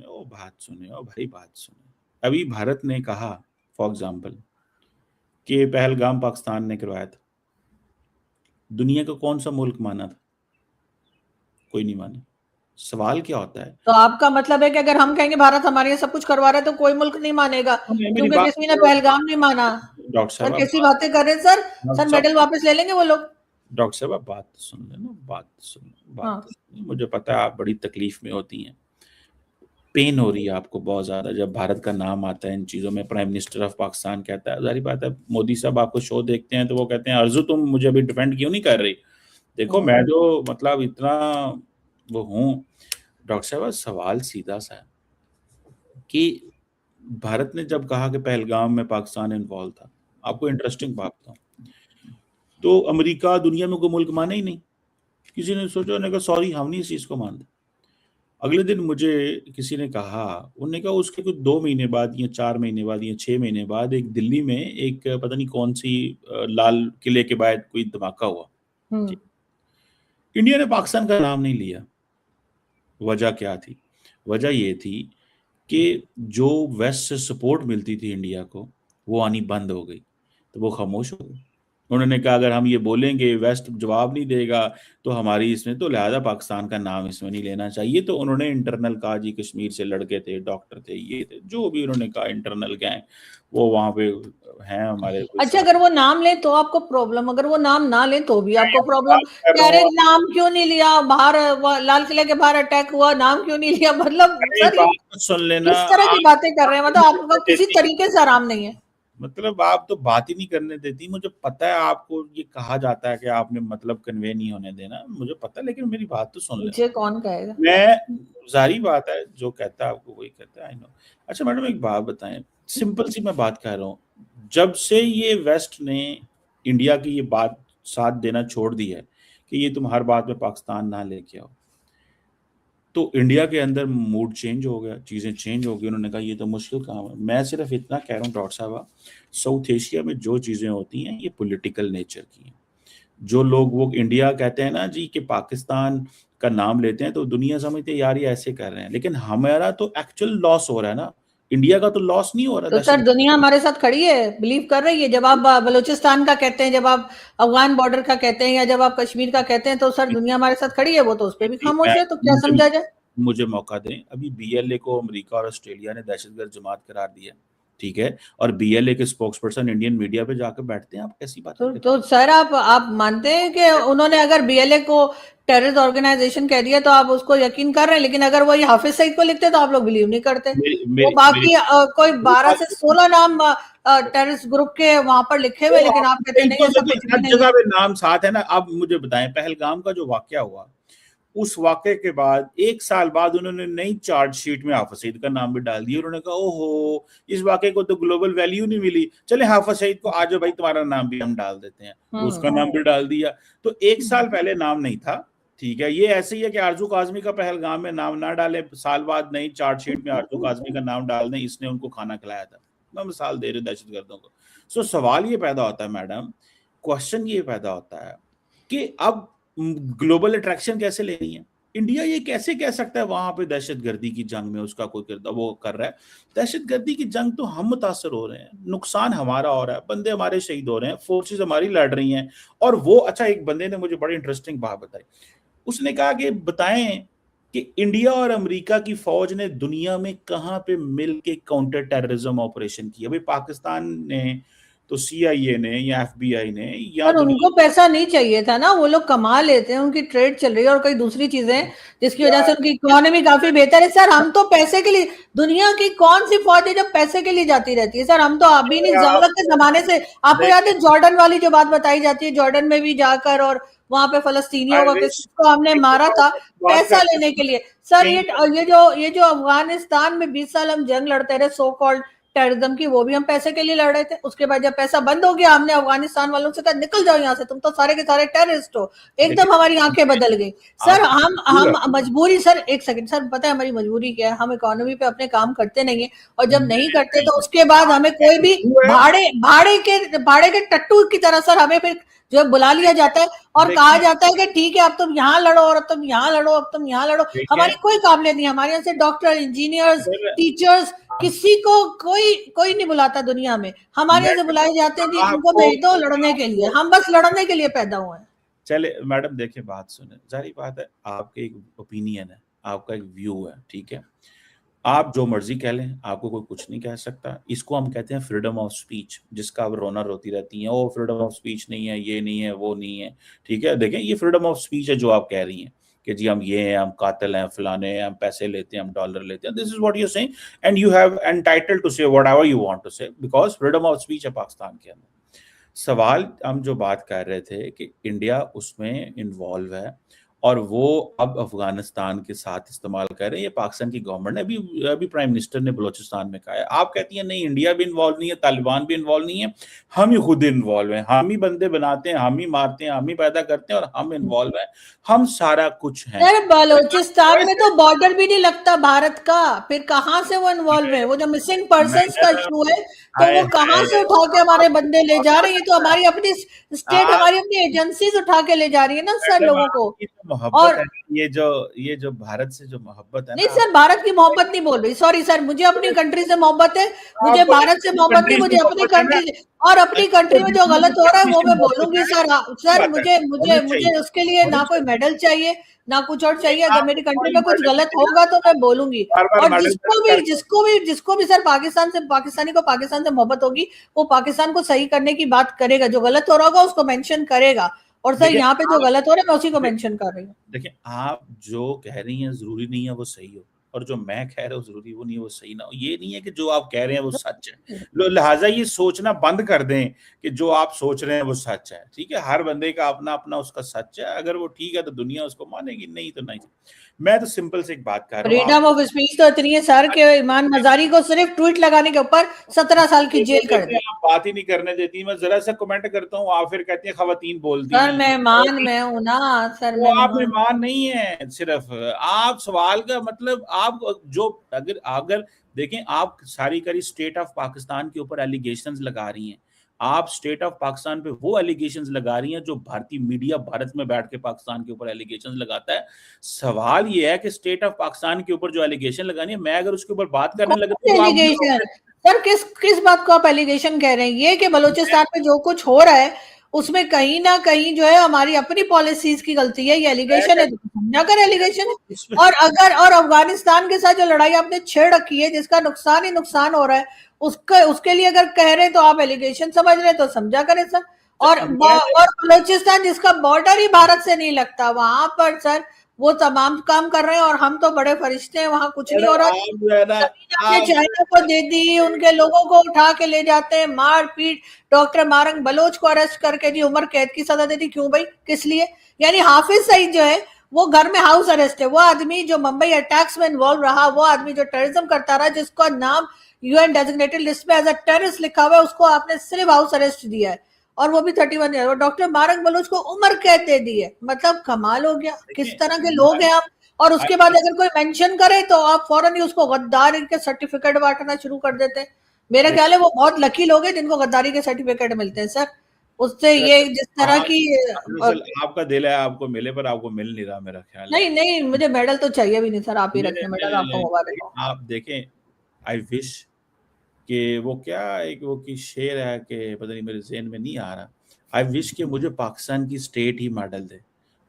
ओ भाई बात सुने। अभी भारत ने कहा फॉर एग्जाम्पल कि पहलगाम पाकिस्तान ने करवाया था, दुनिया का कौन सा मुल्क माना था? कोई नहीं माना। सवाल क्या होता है? तो आपका मतलब है कि अगर हम कहेंगे भारत हमारे ये सब कुछ करवा रहा है तो कोई मुल्क नहीं मानेगा, क्योंकि किसी ने पहलगाम नहीं माना? डॉक्टर साहब कैसी बातें कर रहे हैं सर मेडल वापस ले लेंगे वो लोग। डॉक्टर साहब आप बात सुन लेना, बात सुन। मुझे पता है आप बड़ी तकलीफ में होती हैं, पेन हो रही है आपको बहुत ज्यादा जब भारत का नाम आता है इन चीजों में। प्राइम मिनिस्टर ऑफ पाकिस्तान कहता है, जारी बात है, मोदी साहब आपको शो देखते हैं तो वो कहते हैं अर्जु तुम मुझे अभी डिफेंड क्यों नहीं कर रही? देखो मैं जो मतलब इतना वो हूँ। डॉक्टर साहब सवाल सीधा सा है कि भारत ने जब कहा कि पहलगाम में पाकिस्तान इन्वॉल्व था, आपको इंटरेस्टिंग बात था, तो अमेरिका दुनिया में कोई मुल्क माने ही नहीं। किसी ने सोचा, उन्होंने कहा सॉरी हम नहीं इस चीज को मानते। अगले दिन मुझे किसी ने कहा, उन्होंने कहा उसके कुछ 2 महीने बाद या 4 महीने बाद या 6 महीने बाद एक दिल्ली में एक पता नहीं कौन सी लाल किले के बाद कोई धमाका हुआ। इंडिया ने पाकिस्तान का नाम नहीं लिया। वजह क्या थी? वजह ये थी कि जो वेस्ट से सपोर्ट मिलती थी इंडिया को वो आनी बंद हो गई, तो वो खामोश हो गई। उन्होंने कहा अगर हम ये बोलेंगे वेस्ट जवाब नहीं देगा तो हमारी इसमें, तो लिहाजा पाकिस्तान का नाम इसमें नहीं लेना चाहिए। तो उन्होंने इंटरनल कहा जी कश्मीर से लड़के थे, डॉक्टर थे, ये थे, जो भी उन्होंने कहा इंटरनल गैंग वो वहां पे हैं हमारे। अच्छा अगर वो नाम ले तो आपको प्रॉब्लम, अगर वो नाम ना ले तो भी आपको प्रॉब्लम। अरे नाम क्यों नहीं लिया, बाहर लाल किले के बाहर अटैक हुआ, नाम क्यों नहीं लिया? मतलब सर सुन लेना, इस तरह की बातें कर रहे हैं, मतलब आपको किसी तरीके से आराम नहीं है। मतलब आप तो बात ही नहीं करने देती। मुझे पता है आपको ये कहा जाता है कि आपने मतलब कन्वे नहीं होने देना, मुझे पता है, लेकिन मेरी बात तो सुन ले। मुझे कौन कहेगा? मैं जारी बात है, जो कहता है आपको वही कहता है, आई नो। अच्छा मैडम एक बात बताएं, सिंपल सी मैं बात कर रहा हूँ, जब से ये वेस्ट ने इंडिया की ये बात साथ देना छोड़ दी है कि ये तुम हर बात में पाकिस्तान ना लेके आओ, तो इंडिया के अंदर मूड चेंज हो गया, चीज़ें चेंज हो गई। उन्होंने कहा ये तो मुश्किल काम है। मैं सिर्फ इतना कह रहा हूँ डॉक्टर साहब, साउथ एशिया में जो चीज़ें होती हैं ये पॉलिटिकल नेचर की हैं। जो लोग वो इंडिया कहते हैं ना जी कि पाकिस्तान का नाम लेते हैं तो दुनिया समझते हैं यार ये ऐसे कर रहे हैं, लेकिन हमारा तो एक्चुअल लॉस हो रहा है ना, इंडिया का तो लॉस नहीं हो रहा। तो सर दुनिया हमारे साथ खड़ी है, बिलीव कर रही है। जब आप बलूचिस्तान का कहते हैं, जब आप अफगान बॉर्डर का कहते हैं, या जब आप कश्मीर का कहते हैं, तो सर दुनिया हमारे साथ खड़ी है, वो तो उस पर भी खामोश है। तो क्या समझा जाए? मुझे मौका दें। अभी BLA को अमेरिका और ऑस्ट्रेलिया ने दहशतगर्द जमात करार दिया, ठीक है, और BLA के स्पोक्सपर्सन इंडियन मीडिया पे जाकर बैठते हैं, आप कैसी बात करते हैं? तो सर आप मानते हैं कि उन्होंने अगर BLA को टेररिस्ट ऑर्गेनाइजेशन कह दिया तो आप उसको यकीन कर रहे हैं, लेकिन अगर वही हाफिज सईद को लिखते तो आप लोग बिलीव नहीं करते। वो बाकी कोई 12 से 16 नाम टेररिस्ट ग्रुप के वहां पर लिखे हुए, लेकिन आप कहते नहीं ऐसा कुछ भी नहीं जगह पे नाम साथ है ना। अब मुझे बताएं, पहलगाम का जो वाकया हुआ, उस वाक़े के बाद 1 साल बाद उन्होंने नई चार्जशीट में हाफिज सईद का नाम भी डाल दिया। उन्होंने कहा ओहो, इस वाक़े को तो ग्लोबल वैल्यू नहीं मिली, चले हाफिज सईद को आज भाई तुम्हारा नाम भी हम डाल देते हैं, तो उसका नाम भी डाल दिया। तो 1 साल पहले नाम नहीं था, ठीक है। ये ऐसे ही है कि आरजू काज़मी का पहलगाम में नाम ना डाले, साल बाद नई चार्जशीट में आरजू काज़मी का नाम डाल दें, इसने उनको खाना खिलाया था। मैं मिसाल दे रही हूँ दहशतगर्दों को। सो सवाल ये पैदा होता है मैडम, क्वेश्चन ये पैदा होता है कि अब ग्लोबल अट्रैक्शन कैसे लेनी है इंडिया? ये कैसे कह सकता है वहां पे दहशतगर्दी की जंग में उसका कोई किरदार वो कर रहा है? दहशतगर्दी की जंग तो हम मुतासर हो रहे हैं, नुकसान हमारा हो रहा है, बंदे हमारे शहीद हो रहे हैं, फोर्सेस हमारी लड़ रही हैं। और वो अच्छा, एक बंदे ने मुझे बड़ी इंटरेस्टिंग बात बताई। उसने कहा कि बताएं कि इंडिया और अमेरिका की फौज ने दुनिया में कहां पे मिल के काउंटर टेररिज्म ऑपरेशन किया? भाई पाकिस्तान ने तो CIA ने या FBI ने या पर उनको पैसा नहीं चाहिए था ना, वो लोग कमा लेते हैं, उनकी ट्रेड चल रही है और कई दूसरी चीजें जिसकी वजह से उनकी इकोनॉमी काफी बेहतर है। सर हम तो पैसे के लिए, दुनिया की कौन सी फौज है जब पैसे के लिए जाती रहती है? सर हम तो अभी नहीं, जरूरत के जमाने से, आपको याद है जॉर्डन वाली जो बात बताई जाती है, जॉर्डन में भी जाकर और वहां पे फलस्तीनियों को हमने मारा था पैसा लेने के लिए। सर ये जो अफगानिस्तान में 20 साल हम जंग लड़ते रहे सो कॉल्ड टेररिज्म की, वो भी हम पैसे के लिए लड़ रहे थे। उसके बाद जब पैसा बंद हो गया, हमने अफगानिस्तान वालों से कहा निकल जाओ यहाँ से, तुम तो सारे के सारे टेररिस्ट हो। एकदम हमारी आंखें बदल गई। सर हम मजबूरी, सर एक सेकंड सर, पता है हमारी मजबूरी क्या है? हम इकोनॉमी पे अपने काम करते नहीं है, और जब नहीं करते तो उसके बाद हमें कोई भी भाड़े के टट्टू की तरह सर हमें फिर जो बुला लिया जाता है और कहा जाता है कि ठीक है अब तुम यहाँ लड़ो, और अब तुम यहाँ लड़ो, अब तुम यहाँ लड़ो। हमारी कोई काबिलियत नहीं, हमारे यहाँ से डॉक्टर, इंजीनियर्स, टीचर्स, किसी को कोई नहीं बुलाता दुनिया में। हमारे यहाँ से बुलाए जाते हैं कि इनको भेज दो लड़ने के लिए, हम बस लड़ने के लिए पैदा हुए हैं। चले मैडम देखिए, बात सुने, जारी बात है, आपके एक ओपिनियन है, आपका एक व्यू है, ठीक है, आप जो मर्जी कह लें, आपको कोई कुछ नहीं कह सकता। इसको हम कहते हैं फ्रीडम ऑफ स्पीच, जिसका अब रोना रोती रहती है, ओ फ्रीडम ऑफ स्पीच नहीं है, ये नहीं है, वो नहीं है, ठीक है। देखें ये फ्रीडम ऑफ स्पीच है जो आप कह रही हैं कि जी हम ये हैं, हम कातिल हैं, फलाने हैं, हम पैसे लेते हैं, हम डॉलर लेते हैं। This is what you saying and you have entitled to say whatever you want to say, because freedom of speech है पाकिस्तान के अंदर। सवाल हम जो बात कर रहे थे कि इंडिया उसमें इन्वॉल्व है और वो अब अफगानिस्तान के साथ इस्तेमाल कर रहे हैं। ये पाकिस्तान की गवर्नमेंट ने अभी प्राइम मिनिस्टर ने बलूचिस्तान में कहा है। आप कहती हैं नहीं इंडिया भी इन्वॉल्व नहीं है, तालिबान भी इन्वॉल्व नहीं है, हम ही खुद इन्वॉल्व हैं, हम ही बंदे बनाते हैं, हम ही मारते हैं, हम ही पैदा करते हैं और हम इन्वॉल्व हैं, हम सारा कुछ है। सर बलूचिस्तान में तो बॉर्डर भी नहीं लगता भारत का, फिर कहाँ से वो इन्वॉल्व है? वो जो मिसिंग पर्संस का इशू है तो वो कहाँ से उठा के हमारे बंदे ले जा रही है? तो हमारी अपनी स्टेट, हमारी अपनी एजेंसीज उठा के ले जा रही है ना सर लोगों को। और ये जो भारत से जो मोहब्बत है, नहीं सर भारत की मोहब्बत नहीं बोल रही, सॉरी सर, मुझे अपनी कंट्री से मोहब्बत है, मुझे भारत से मोहब्बत नहीं, मुझे अपनी कंट्री से, और अपनी कंट्री में जो गलत हो रहा है वो मैं बोलूंगी सर मुझे उसके लिए ना कोई मेडल चाहिए ना कुछ और चाहिए। अगर मेरी कंट्री में कुछ गलत होगा तो मैं बोलूंगी, और जिसको भी सर पाकिस्तानी को पाकिस्तान से मोहब्बत होगी वो पाकिस्तान को सही करने की बात करेगा, जो गलत हो रहा होगा उसको मेंशन करेगा। और सर यहाँ पे जो गलत हो रहा है मैं उसी को मेंशन कर रही हूँ। देखिए आप जो कह रही हैं जरूरी नहीं है वो सही हो, और जो मैं कह रहा हूँ जरूरी वो नहीं है वो सही ना हो। ये नहीं है कि जो आप कह रहे हैं वो सच है, लिहाजा ये सोचना बंद कर दें कि जो आप सोच रहे हैं वो सच है। ठीक है, हर बंदे का अपना अपना उसका सच है, अगर वो ठीक है तो दुनिया उसको मानेगी, नहीं तो नहीं। मैं तो सिंपल से एक बात कर रहा हूँ, फ्रीडम ऑफ स्पीच तो इतनी है सर के ईमान मजारी को सिर्फ ट्वीट लगाने के ऊपर 17 साल की जेल कर दी। आप बात ही नहीं करने देती, मैं जरा सा कमेंट करता हूँ, आप फिर कहती है खवातीन बोलती हैं। सर मेहमान मैं हूँ ना सर, आप मेहमान नहीं है, सिर्फ आप सवाल का मतलब आप जो अगर देखें, आप सारी करी स्टेट ऑफ पाकिस्तान के ऊपर एलिगेशंस लगा रही हैं, आप स्टेट ऑफ पाकिस्तान पे वो एलिगेशंस लगा रही हैं जो भारतीय मीडिया भारत में बैठ के पाकिस्तान के ऊपर एलिगेशंस लगाता है। सवाल ये है कि स्टेट ऑफ पाकिस्तान के ऊपर जो एलिगेशन लगानी है, मैं अगर उसके ऊपर बात करने लगा एलिगेशन सर किस बात को आप एलिगेशन कह रहे हैं? ये कि बलूचिस्तान में जो कुछ हो रहा है उसमें कहीं ना कहीं जो है हमारी अपनी पॉलिसीज की गलती है, ये एलिगेशन है, समझा कर एलिगेशन है। और अफगानिस्तान के साथ जो लड़ाई आपने छेड़ रखी है जिसका नुकसान ही नुकसान हो रहा है, उसके लिए अगर कह रहे तो आप एलिगेशन समझ रहे तो समझा करें सर। और बलोचिस्तान जिसका बॉर्डर ही भारत से नहीं लगता, वहां पर सर वो तमाम काम कर रहे हैं और हम तो बड़े फरिश्ते हैं, वहां कुछ नहीं हो रहा। आपने चाइना को दे दी, उनके लोगों को उठा के ले जाते हैं, मार पीट। डॉक्टर मारंग बलोच को अरेस्ट करके जी उम्र कैद की सजा दे दी, क्यों भाई, किस लिए? यानी हाफिज सईद जो है वो घर में हाउस अरेस्ट है। वो आदमी जो मुंबई अटैक्स में इन्वॉल्व रहा, वो आदमी जो टेररिज्म करता रहा, जिसका नाम यूएन डेजिग्नेटेड लिस्ट में एज अ टेररिस्ट लिखा हुआ है, उसको आपने सिर्फ हाउस अरेस्ट दिया है, और वो भी 31 ईयर। और डॉक्टर मारंग बलोच को उम्र कैद दे दी है। मतलब कमाल हो गया, किस तरह के लोग हैं आप। और उसके बाद अगर कोई मेंशन करे तो आप फौरन ही उसको गद्दार इनके सर्टिफिकेट बांटना शुरू कर देते हैं। मेरा ख्याल है वो बहुत लकी लोग हैं जिनको गद्दारी के सर्टिफिकेट मिलते हैं सर। उससे ये जिस तरह की आपका दिल है आपको मिले, पर आपको मिल नहीं रहा मेरा ख्याल है। नहीं नहीं, मुझे मेडल तो चाहिए भी नहीं सर, आप ही रखें मेडल, आपको मुबारक हो। आप देखें, आई विश कि वो क्या एक वो की शेर है कि पता नहीं मेरे ज़हन में नहीं आ रहा। आई विश कि मुझे पाकिस्तान की स्टेट ही मेडल दे,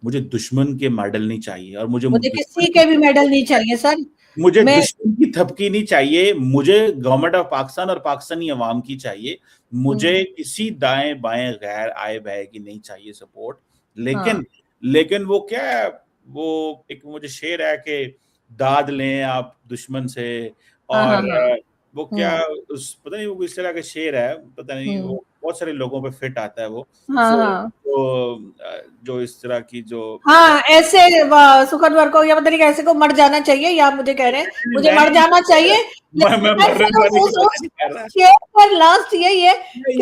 मुझे दुश्मन के मेडल नहीं चाहिए। और मुझे किसी के भी मेडल नहीं चाहिए सर, मुझे दुश्मन की थपकी नहीं चाहिए, मुझे गवर्नमेंट ऑफ पाकिस्तान और पाकिस्तानी अवाम की चाहिए। मुझे किसी दाएं बाएं गैर आए बहे की नहीं चाहिए सपोर्ट। लेकिन वो क्या है, वो एक मुझे शेर है कि दाद लें आप दुश्मन से, और वो क्या उस पता नहीं वो इस तरह का शेर है, पता नहीं वो बहुत सारे लोगों पे फिट आता है वो। जो इस तरह की जो ऐसे सुखनवर को या पता नहीं कैसे को मर जाना चाहिए, या आप मुझे कह रहे हैं मुझे मर जाना चाहिए। लास्ट यही है कि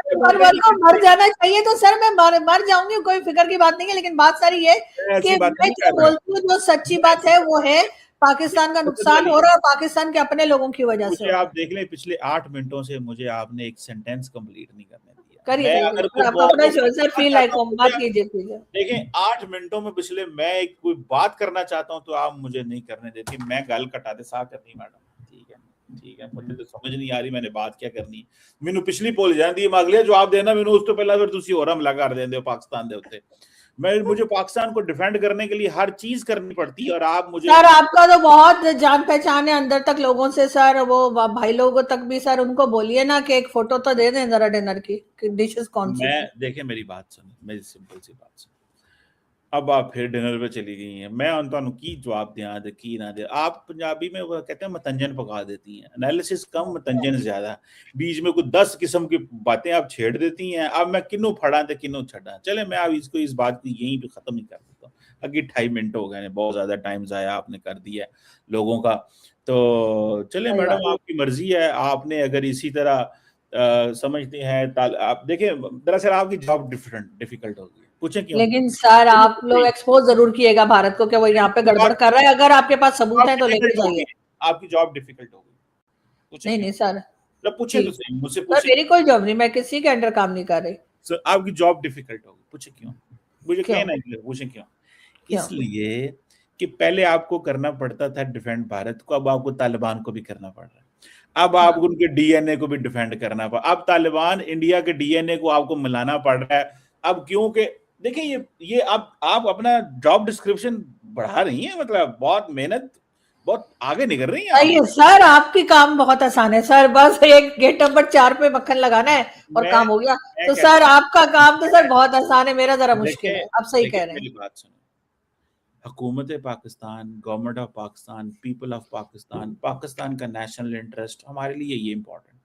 सुखनवर को मर जाना चाहिए, तो सर मैं मर जाऊंगी, कोई फिक्र की बात नहीं है। लेकिन बात सारी है कि मैं जो बोलती हूँ जो सच्ची बात है वो है, पाकिस्तान का नुकसान हो रहा है पाकिस्तान के अपने लोगों की वजह से। आप देख लें पिछले 8 मिनटों से मुझे आपने एक सेंटेंस कंप्लीट नहीं करने दिया। देखें 8 मिनटों में पिछले मैं एक कोई बात करना चाहता हूं तो आप मुझे नहीं करने देती। मैं गल कटा दे सा करनी मैडम, ठीक है मुझे तो समझ नहीं आ रही मैंने बात क्या करनी। मैनू पिछली भुल जाती है, अगले जवाब देना मैनू उस तो पहला फिर तुसी होर हमला कर देंदे हो पाकिस्तान दे उत्ते। मुझे पाकिस्तान को डिफेंड करने के लिए हर चीज करनी पड़ती है, और आप मुझे सर आपका तो बहुत जान पहचान है अंदर तक लोगों से सर, वो भाई लोगों तक भी सर उनको बोलिए ना कि एक फोटो तो दे दें जरा डिनर की डिशेस कौन सी। मैं देखें मेरी बात सुनो, मेरी सिंपल सी बात सुनो। अब आप फिर डिनर पे चली गई हैं, मैं उन की जवाब दिया दे की ना दे। आप पंजाबी में वो कहते हैं मतंजन पका देती हैं, एनालिसिस कम मतंजन ज्यादा, बीच में कुछ 10 किस्म की बातें आप छेड़ देती हैं। अब मैं किन्नू फड़ा तो किन्नू छड़ा, चले मैं अब इस बात को यहीं पे खत्म ही कर देता हूँ। अगे 2.5 मिनट हो गए, बहुत ज्यादा टाइम जाया आपने कर दिया लोगों का। तो चले मैडम आपकी मर्जी है, आपने अगर इसी तरह समझते हैं आप देखिए दरअसल आपकी जॉब डिफिकल्ट होगी, पूछे क्यों। लेकिन सर आप लोग एक्सपोज जरूर किएगा भारत को कि वो यहाँ पे गड़बड़ कर रहा है, अगर आपके पास सबूत है तो लेके जाइए। आपकी जॉब डिफिकल्ट होगी। नहीं सर पूछे तो सही मुझसे, पूछे। मेरी कोई जॉब नहीं, मैं किसी के अंडर काम नहीं कर रही। सर आपकी जॉब डिफिकल्ट होगी, पूछे क्यों, मुझे कहना है पूछे क्यों। इसलिए कि पहले आपको करना पड़ता था डिफेंड भारत को, अब आपको तालिबान को भी करना पड़ रहा है। अब आप उनके डीएनए को भी डिफेंड करना पड़, अब तालिबान इंडिया के डीएनए को आपको मिलाना पड़ रहा है। अब क्योंकि देखिए ये आप अपना जॉब डिस्क्रिप्शन बढ़ा रही हैं, मतलब बहुत मेहनत बहुत आगे निकल रही हैं सर। आपकी काम बहुत आसान है सर, बस एक गेट नंबर 4 पे मक्खन लगाना है और काम हो गया। तो सर आपका काम तो सर बहुत आसान है, मेरा जरा मुश्किल है। आप सही कह रहे हैं। मेरी बात सुनो, हुकूमत Pakistan, government of Pakistan, people of Pakistan, Pakistan का नेशनल इंटरेस्ट, हमारे लिए ये इंपॉर्टेंट।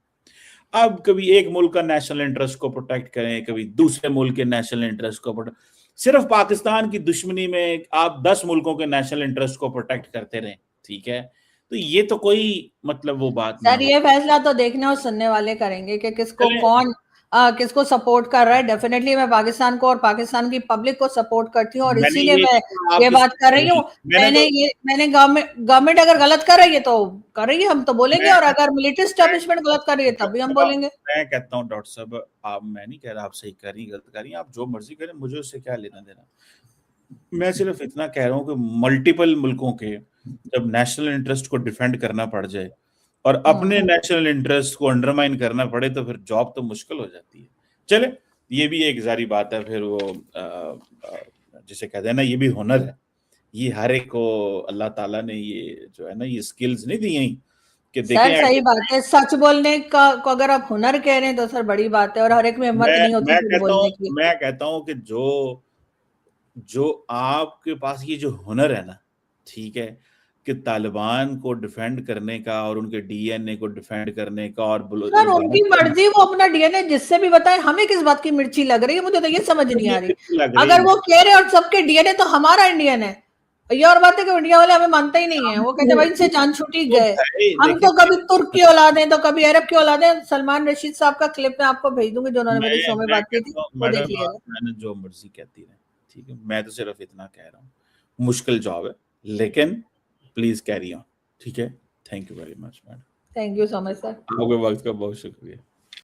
अब कभी एक मुल्क का नेशनल इंटरेस्ट को प्रोटेक्ट करें, कभी दूसरे मुल्क के नेशनल इंटरेस्ट को प्रोटेक्ट, सिर्फ पाकिस्तान की दुश्मनी में आप 10 मुल्कों के नेशनल इंटरेस्ट को प्रोटेक्ट करते रहें, ठीक है। तो ये तो कोई मतलब वो बात नहीं। सर ये फैसला तो देखने और सुनने वाले करेंगे कि किसको कौन किसको सपोर्ट कर रहा है। डेफिनेटली मैं पाकिस्तान को और पाकिस्तान की पब्लिक को सपोर्ट करती हूँ, और इसीलिए मैं ये बात कर रही हूँ। मैंने गवर्नमेंट अगर गलत कर रही है तो कर रही है, हम तो बोलेंगे, और अगर मिलिट्री एस्टेब्लिशमेंट गलत कर रही है तब भी हम बोलेंगे। मैं कहता हूँ डॉक्टर साहब, आप, मैं नहीं कह रहा आप सही कर रही गलत कर रही, आप जो मर्जी करें, मुझे उससे क्या लेना देना। मैं सिर्फ इतना कह रहा हूँ कि मल्टीपल मुल्कों के जब नेशनल इंटरेस्ट को डिफेंड करना पड़ जाए और अपने नेशनल इंटरेस्ट को अंडरमाइन करना पड़े तो फिर जॉब तो मुश्किल हो जाती है। चले ये भी एक जारी बात है, फिर वो जिसे कहते हैं ना, ये भी हुनर है, ये हर एक को अल्लाह ताला ने ये जो है ना ये स्किल्स नहीं दी हैं कि सर देखें सही बात है, सच बोलने का को अगर आप हुनर कह रहे हैं तो सर बड़ी बात है, और हर एक में हिम्मत नहीं होती झूठ बोलने की। मैं कहता हूं कि जो आपके पास ये जो हुनर है ना, ठीक है, कि तालिबान को डिफेंड करने का और उनके डीएनए को डिफेंड करने का, और सर उनकी मर्जी, वो अपना डीएनए जिससे भी बताए, हमें किस बात की मिर्ची लग रही है, मुझे तो ये समझ नहीं आ रही। अगर वो कह रहे और सबके डीएनए तो हमारा इंडियन है, ये और बात है कि इंडिया वाले हमें मानते ही नहीं है, वो कहते भाई इनसे जान छूटी गए। हम तो कभी तुर्क की औलाद हैं तो कभी अरब की औलाद हैं। सलमान रशीद साहब का क्लिप मैं आपको भेज दूंगी जो उन्होंने मेरे शो में बात की थी, वो देख लीजिएगा। मैंने जो मर्जी कहती रहे, ठीक है, मैं तो सिर्फ इतना कह रहा हूँ, मुश्किल जॉब है, लेकिन प्लीज कैरी ऑन, ठीक है। Thank you very much madam, thank you so much sir, आपके वक्त का बहुत शुक्रिया।